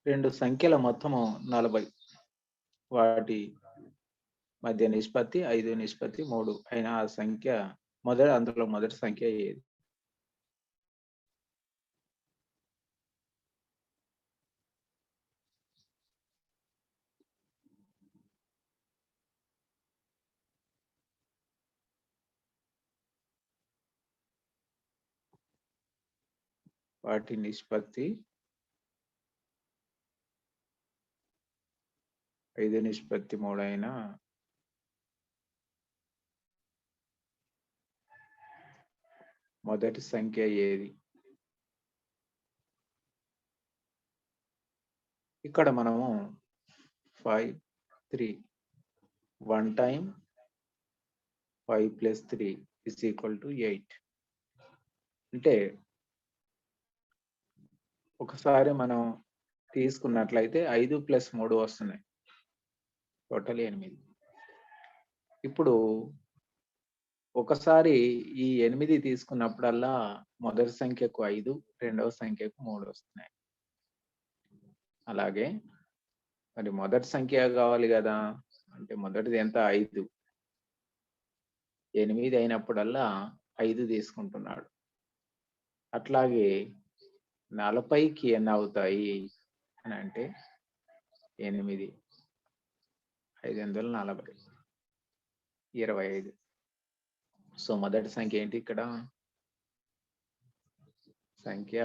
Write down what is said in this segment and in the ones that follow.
రెండు సంఖ్యల మొత్తము 40 వాటి మధ్య నిష్పత్తి 5:3 అయిన ఆ సంఖ్య అందులో మొదటి సంఖ్య ఏది? వాటి నిష్పత్తి 5:3 అయిన మొదటి సంఖ్య ఏది? ఇక్కడ మనము 5 3 1 time 5 + 3 = 8. అంటే ఒకసారి మనం తీసుకున్నట్లయితే 5 + 3 వస్తున్నాయి, టోటల్ 8. ఇప్పుడు ఒకసారి ఈ 8 తీసుకున్నప్పుడల్లా మొదటి సంఖ్యకు 5, రెండవ సంఖ్యకు 3 వస్తున్నాయి. అలాగే మరి మొదటి సంఖ్య కావాలి కదా, అంటే మొదటిది ఎంత? 5. 8 అయినప్పుడల్లా 5 తీసుకుంటున్నాడు. అట్లాగే 40కి ఎన్ని అవుతాయి అని అంటే 8 540 25. సో మొదటి సంఖ్య ఏంటి ఇక్కడ? సంఖ్య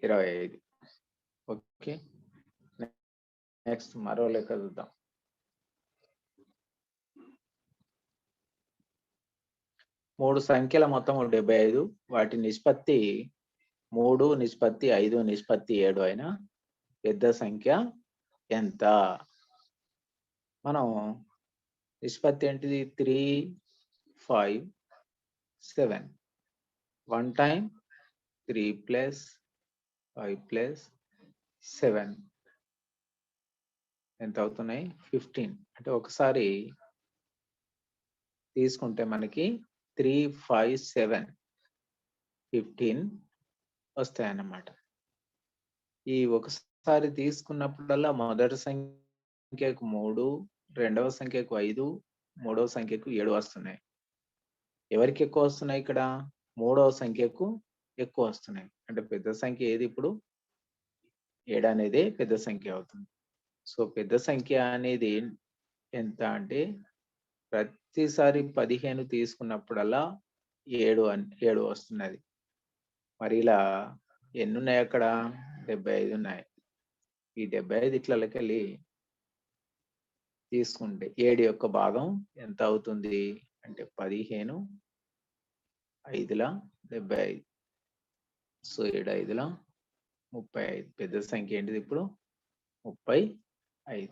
25. ఓకే, నెక్స్ట్ మరో లెక్క చూద్దాం. 3 సంఖ్యల మొత్తం 75, వాటి నిష్పత్తి 3:5:7 అయిన పెద్ద సంఖ్య ఎంత? మనం నిష్పత్తి ఏంటిది? 3 5 7. 1 time 3 + 5 + 7 ఎంత అవుతున్నాయి? 15. అంటే ఒకసారి తీసుకుంటే మనకి 3 5 7 15 వస్తాయన్నమాట. ఈ ఒకసారి తీసుకున్నప్పుడల్లా మొదటి సంఖ్యకు 3, రెండవ సంఖ్యకు 5, మూడవ సంఖ్యకు 7 వస్తున్నాయి. ఎవరికి ఎక్కువ వస్తున్నాయి? ఇక్కడ మూడవ సంఖ్యకు ఎక్కువ వస్తున్నాయి. అంటే పెద్ద సంఖ్య ఏది ఇప్పుడు? 7 అనేది పెద్ద సంఖ్య అవుతుంది. సో పెద్ద సంఖ్య అనేది ఎంత అంటే ప్రతిసారి 15 తీసుకున్నప్పుడల్లా 7 వస్తున్నది. మరి ఇలా ఎన్ని ఉన్నాయి అక్కడ? 75 ఉన్నాయి. ఈ 75 ఇట్లకెళ్ళి తీసుకుంటే 7 యొక్క భాగం ఎంత అవుతుంది అంటే 15 5ల 75. సో 7 5ల 35. పెద్ద సంఖ్య ఏంటిది ఇప్పుడు? 35.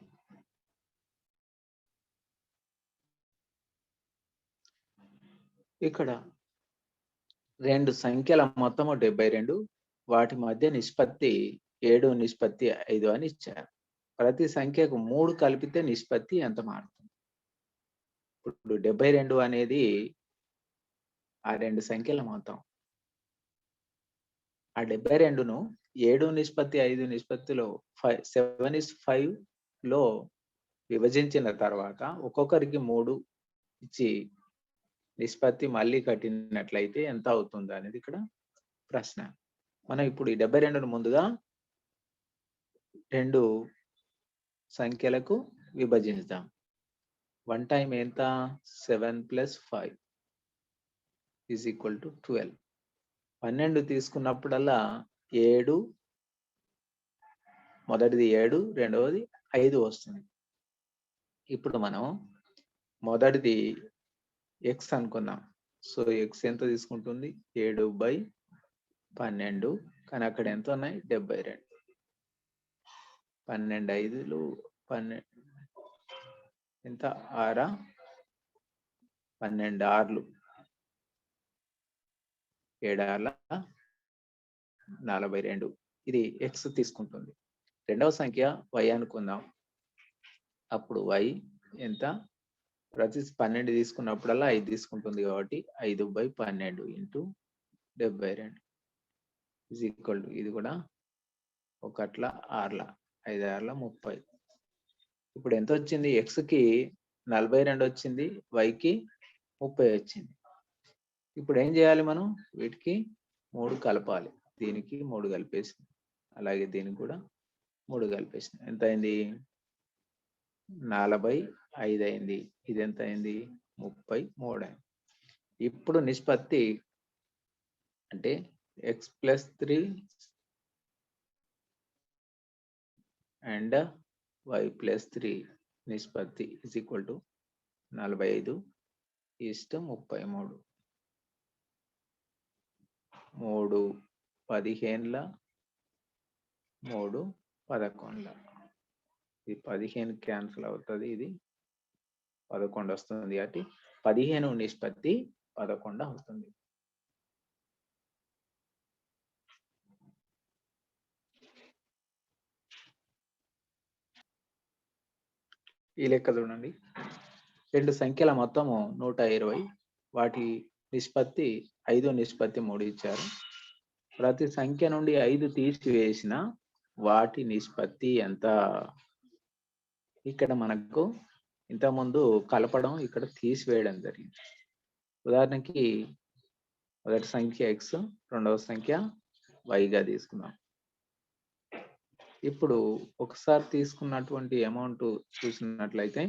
ఇక్కడ రెండు సంఖ్యల మొత్తము 72, వాటి మధ్య నిష్పత్తి 7:5 అని ఇచ్చారు. ప్రతి సంఖ్యకు 3 కలిపితే నిష్పత్తి ఎంత మారుతుంది? ఇప్పుడు 72 అనేది ఆ రెండు సంఖ్యల మొత్తం. ఆ 72ను 7:5 నిష్పత్తిలో 7:5లో విభజించిన తర్వాత ఒక్కొక్కరికి 3 ఇచ్చి నిష్పత్తి మళ్ళీ కట్టినట్లయితే ఎంత అవుతుంది అనేది ఇక్కడ ప్రశ్న. మనం ఇప్పుడు ఈ 72ను ముందుగా 2 సంఖ్యలకు విభజించుదాం. 1 time ఎంత? 7 + 5 = 12. 12 తీసుకున్నప్పుడల్లా 7, మొదటిది 7, రెండవది 5 వస్తుంది. ఇప్పుడు మనం మొదటిది x అనుకుందాం. సో x ఎంత తీసుకుంటుంది? 7/12. కానీ అక్కడ ఎంత ఉన్నాయి? 72. 12 5లు 12 ఎంత? 6 12 6లు 7 6ల 42. ఇది x తీసుకుంటుంది. రెండవ సంఖ్య y అనుకుందాం. అప్పుడు y ఎంత? ప్రతి 12 తీసుకున్నప్పుడల్లా 5 తీసుకుంటుంది కాబట్టి 5/12 × 72 ఇది కూడా ఒకట్ల 6ల 5 6ల 30. ఇప్పుడు ఎంత వచ్చింది? ఎక్స్కి 42 వచ్చింది, వైకి 30 వచ్చింది. ఇప్పుడు ఏం చేయాలి మనం? వీటికి 3 కలపాలి. దీనికి 3 కలిపేసింది, అలాగే దీనికి కూడా 3 కలిపేసింది. ఎంత అయింది? 45 అయింది. ఇది ఎంత అయింది? 33 అయింది. ఇప్పుడు నిష్పత్తి అంటే x+3 and y+3 నిష్పత్తి is equal to 45:33. 3 15ల 3 11ల. ఇది 15 క్యాన్సిల్ అవుతుంది, ఇది 11 వస్తుంది. కాబట్టి 15 నిష్పత్తి 11 అవుతుంది. ఈ లెక్క చూడండి. 2 సంఖ్యల మొత్తము 120, వాటి నిష్పత్తి 5:3 ఇచ్చారు. ప్రతి సంఖ్య నుండి 5 తీసివేసిన వాటి నిష్పత్తి ఎంత? ఇక్కడ మనకు ఇంతకుముందు కలపడం, ఇక్కడ తీసివేయడం జరిగింది. ఉదాహరణకి మొదటి సంఖ్య x, రెండవ సంఖ్య yగా తీసుకుందాం. ఇప్పుడు ఒకసారి తీసుకున్నటువంటి అమౌంట్ చూసినట్లయితే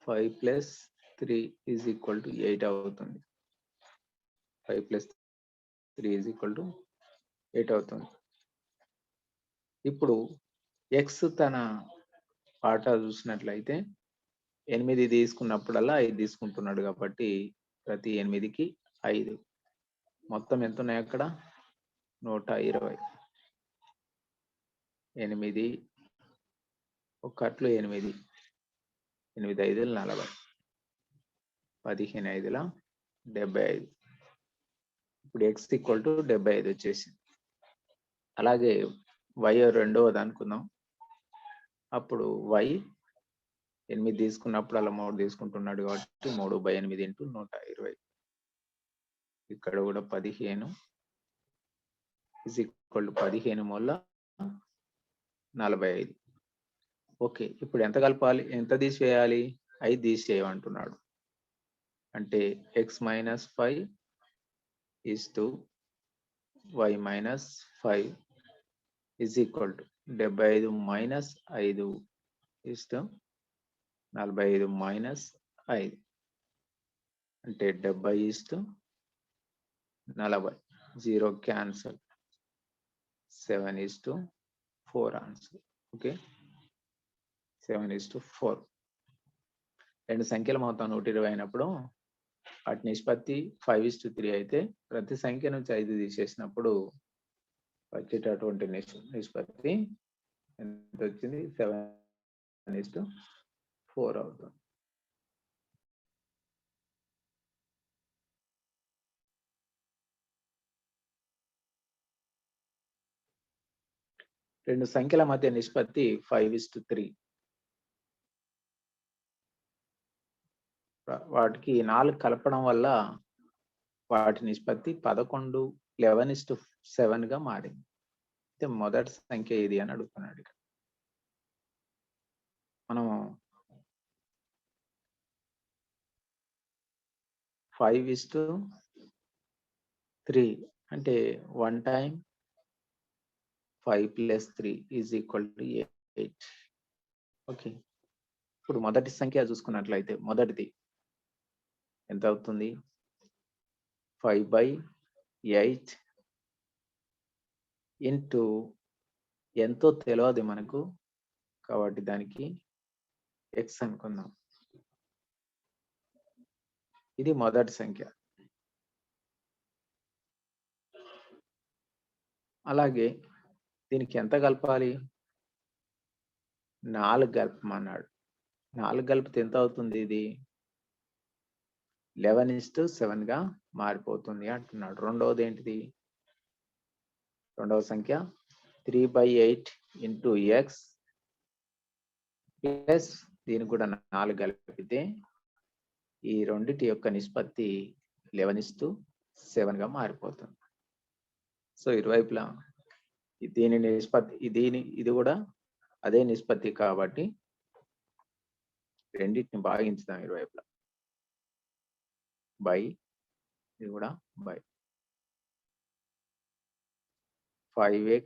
5+3 is equal to 8 అవుతుంది. 5+3 is equal to 8 అవుతుంది. ఇప్పుడు x తన పాఠ చూసినట్లయితే 8 తీసుకున్నప్పుడల్లా 5 తీసుకుంటున్నాడు కాబట్టి ప్రతి 8కి 5. మొత్తం ఎంత ఉన్నాయి అక్కడ? 120. 8 ఒకట్లు 8, 8 5లు 40, 15 5ల 75. ఇప్పుడు x ఈక్వల్ టు 75 వచ్చేసింది. అలాగే y రెండవది అనుకుందాం. అప్పుడు y 8 తీసుకున్నప్పుడు అలా 3 తీసుకుంటున్నాడు కాబట్టి 3/8 × 120. ఇక్కడ కూడా 15 is equal to 15 మూల 45. ఓకే, ఇప్పుడు ఎంత కలపాలి? ఎంత తీసివేయాలి? 5 తీసేయమంటున్నాడు. అంటే x - 5 is to y - 5 is equal to 75 - 5 is to 45 - 5 అంటే 70 is to 40. 0 cancel. 7 is to 4 answer. Okay, 7 is to 4. 2 సంఖ్యల మొత్తం 120 అయినప్పుడు వాటి నిష్పత్తి 5:3 అయితే ప్రతి సంఖ్య నుంచి 5 తీసేసినప్పుడు వచ్చేటటువంటి నిష్పత్తి ఎంత వచ్చింది? 7:4 అవుతుంది. రెండు సంఖ్యల మధ్య నిష్పత్తి 5:3. వాటికి 4 కలపడం వల్ల వాటి నిష్పత్తి 11:7గా మారింది. అయితే మొదటి సంఖ్య ఏది అని అడుగుతున్నాడు. మనము 5:3 అంటే 1 time 5 + 3 is equal to 8. Okay, ఇప్పుడు మొదటి సంఖ్య చూసుకున్నట్లయితే మొదటిది ఎంత అవుతుంది? 5/8 ఇంటూ ఎంతో తెలియదు మనకు కాబట్టి దానికి x అనుకుందాం. ఇది మొదటి సంఖ్య. అలాగే దీనికి ఎంత కలపాలి? 4 కలపమన్నాడు. 4 కలిపితే ఎంత అవుతుంది? ఇది 11:7గా మారిపోతుంది అంటున్నాడు. రెండవది ఏంటిది? రెండవ సంఖ్య 3/8 ఇంటూ x ప్లస్ దీనికి కూడా 4 కలిపితే ఈ రెండిటి యొక్క నిష్పత్తి 11:7గా మారిపోతుంది. సో ఇరువైపులా దీని నిష్పత్తి ఇది కూడా అదే నిష్పత్తి కాబట్టి రెండింటిని భాగించుదాం ఇరువైపులా. బై ఇది కూడా by 5x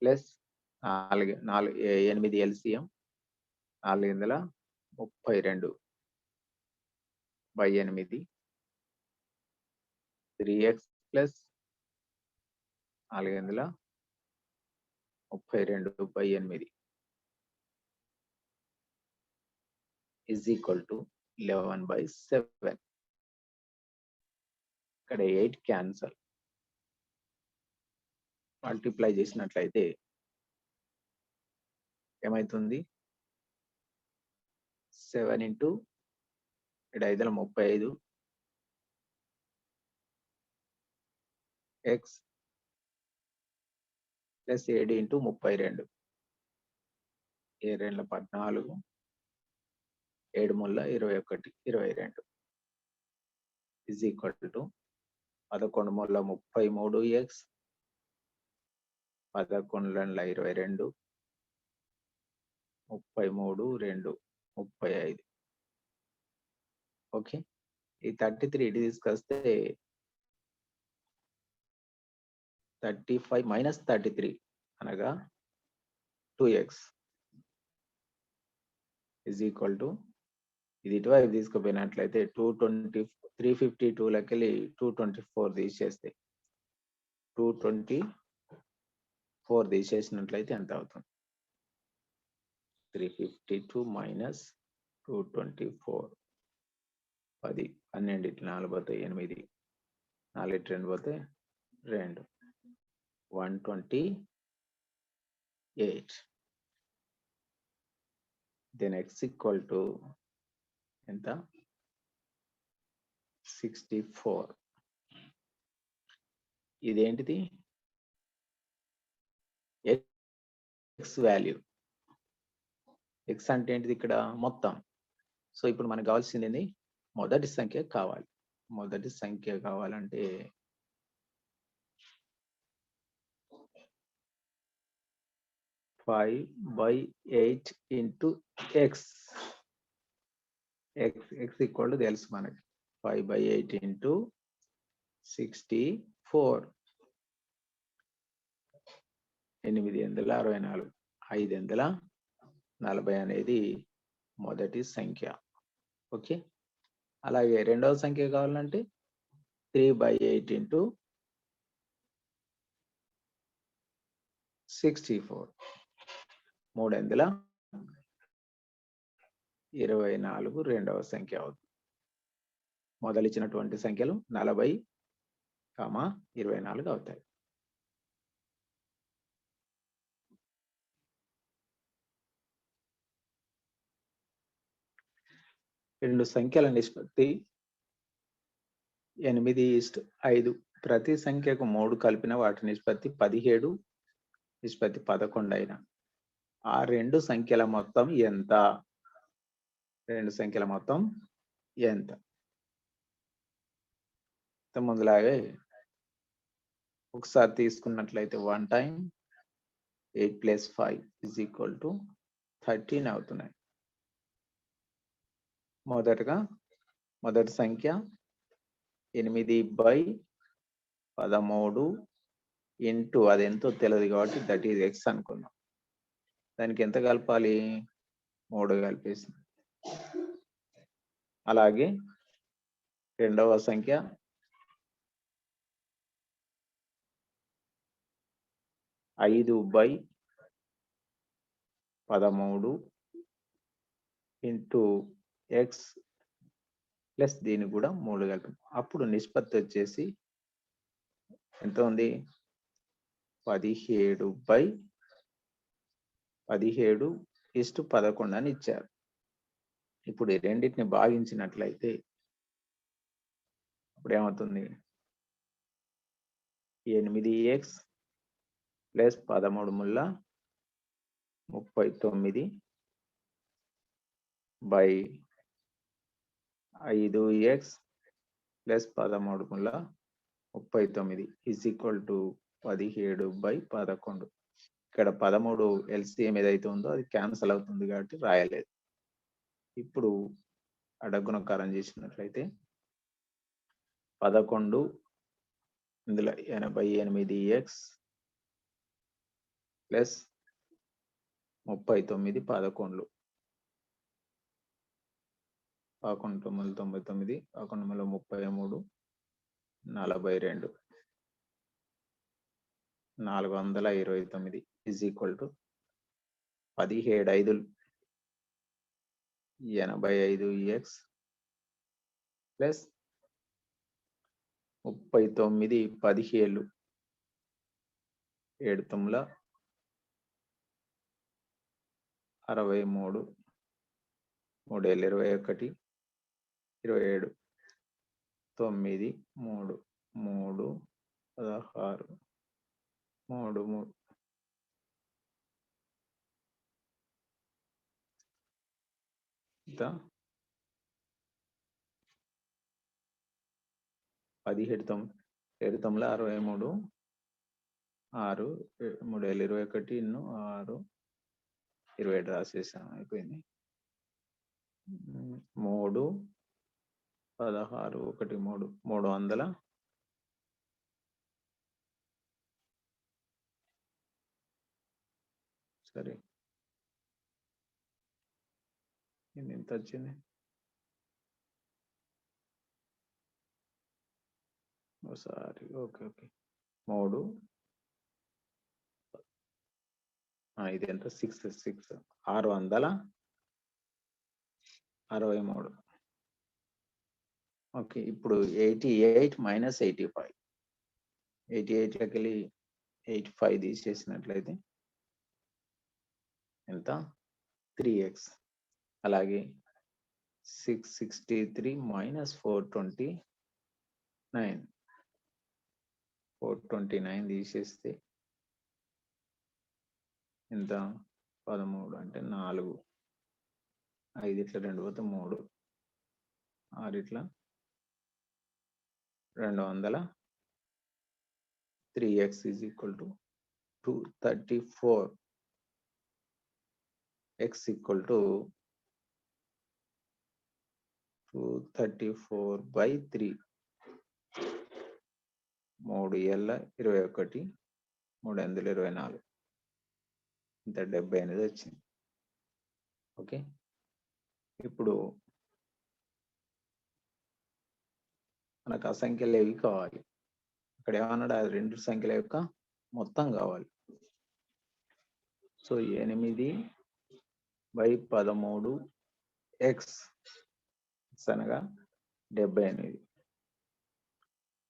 plus 8 LCM 432 by 8 3x plus 432 by 8 is equal to 11/7. ఇక్కడ 8 క్యాన్సల్. మల్టిప్లై చేసినట్లయితే ఏమైతుంది? 7 into 5 x plus 7 into 32 7 14 7 21 22 is equal to 11 33x 11 22 33 2 35. Okay, ఈ 33 ఇటు తీసుకొస్తే 35 మైనస్ 33 అనగా 2x is equal to ఇది ఇటువైపు తీసుకుపోయినట్లయితే 352 లకెళ్ళి 224 తీసేస్తే 224 తీసేసినట్లయితే ఎంత అవుతుంది? 352 మైనస్ 224 10 12 4 పోతే 8 4 2 పోతే 2 128. then x equal to ఎంత? 64. ఇదేంటిది? X value. ఎక్స్ అంటే ఏంటిది ఇక్కడ? మొత్తం. సో ఇప్పుడు మనకు కావాల్సింది మొదటి సంఖ్య కావాలి. మొదటి సంఖ్య కావాలంటే five by 8 into X. X equal to తెలుసు మనకి 5/8 ఇంటూ 64. 8 864 540 అనేది మొదటి సంఖ్య. ఓకే, అలాగే రెండవ సంఖ్య కావాలంటే 3/8 ఇంటూ 64 324 రెండవ సంఖ్య అవుతుంది. మొదలిచ్చినటువంటి సంఖ్యలు 40, 24 అవుతాయి. రెండు సంఖ్యల నిష్పత్తి 8:5. ప్రతి సంఖ్యకు 3 కలిపిన వాటి నిష్పత్తి 17, నిష్పత్తి 11 అయినా ఆ రెండు సంఖ్యల మొత్తం ఎంత? రెండు సంఖ్యల మొత్తం ఎంత? ముందులాగే ఒకసారి తీసుకున్నట్లయితే 1 టైమ్ 8 + 5 is equal to 13 అవుతున్నాయి. మొదటి సంఖ్య 8/13 ఇంటూ అది ఎంతో తెలియదు కాబట్టి దట్ ఈజ్ ఎక్స్ అనుకున్నాం. దానికి ఎంత కలపాలి? 3 కలిపేసి. అలాగే రెండవ సంఖ్య 5/13 ఇంటూ ఎక్స్ ప్లస్ దీనికి కూడా 3 కలిపి. అప్పుడు నిష్పత్తి వచ్చేసి ఎంత ఉంది? 17/11 అని ఇచ్చారు. ఇప్పుడు ఈ రెండింటిని భాగించినట్లయితే ఇప్పుడు ఏమవుతుంది? 8x plus 13 39 by 5x plus 13 39 is equal to 17/11. ఇక్కడ 13 LCM ఏదైతే ఉందో అది క్యాన్సల్ అవుతుంది కాబట్టి రాయలేదు. ఇప్పుడు అడగుణకారం చేసినట్లయితే 11 ఇందులో 88x plus 39 11 11 99 11 33 42 429 is equal to 17 85x plus 39 17 7 తొమ్మిది 63 3 ఏళ్ళు 21 27 9 3 3 16 3 3 ఇంత 17 తొమ్మిది 7 తొమ్మిది 63 6 3 ఏళ్ళు 21 ఇన్ను 6 27 రాసేసాం అయిపోయింది. 3 16 1 3 300 సరే ఇది ఎంత వచ్చింది ఒకసారి ఓకే 3 ఇది ఎంత 6 663 ఓకే. ఇప్పుడు 88 మైనస్ 85 88లోకి వెళ్ళి 85 తీసేసినట్లయితే ఎంత 3x. అలాగే 663 మైనస్ 429 తీసేస్తే ఎంత 13 అంటే 4 5 ఇట్లా 2 పోతే 3 6 ఇట్లా 200 3x is equal to 234. X equal to 234/3. 3 ఏళ్ళ 21 3 8 24 ఇంత 70 అనేది వచ్చింది. ఓకే. ఇప్పుడు మనకు ఆ సంఖ్యలు ఏవి కావాలి, ఇక్కడ ఏమన్నాడు ఆ రెండు సంఖ్యల యొక్క మొత్తం కావాలి. సో 8/13x అనగా 78.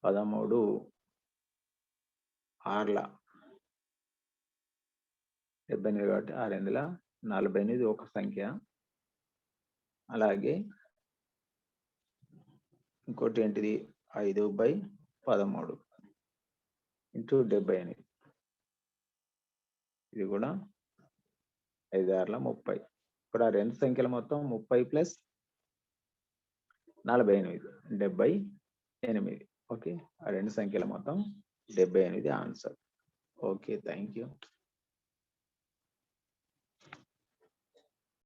13 6ల 78 కాబట్టి 6 48 ఒక సంఖ్య. అలాగే ఇంకోటి ఏంటిది 5/13 ఇంటూ 78. ఇది కూడా 5 6ల 30. ఇక్కడ రెండు సంఖ్యల మొత్తం 30 ప్లస్ 48 78. ఓకే, ఆ రెండు సంఖ్యల మొత్తం 78 ఆన్సర్. Okay, thank you.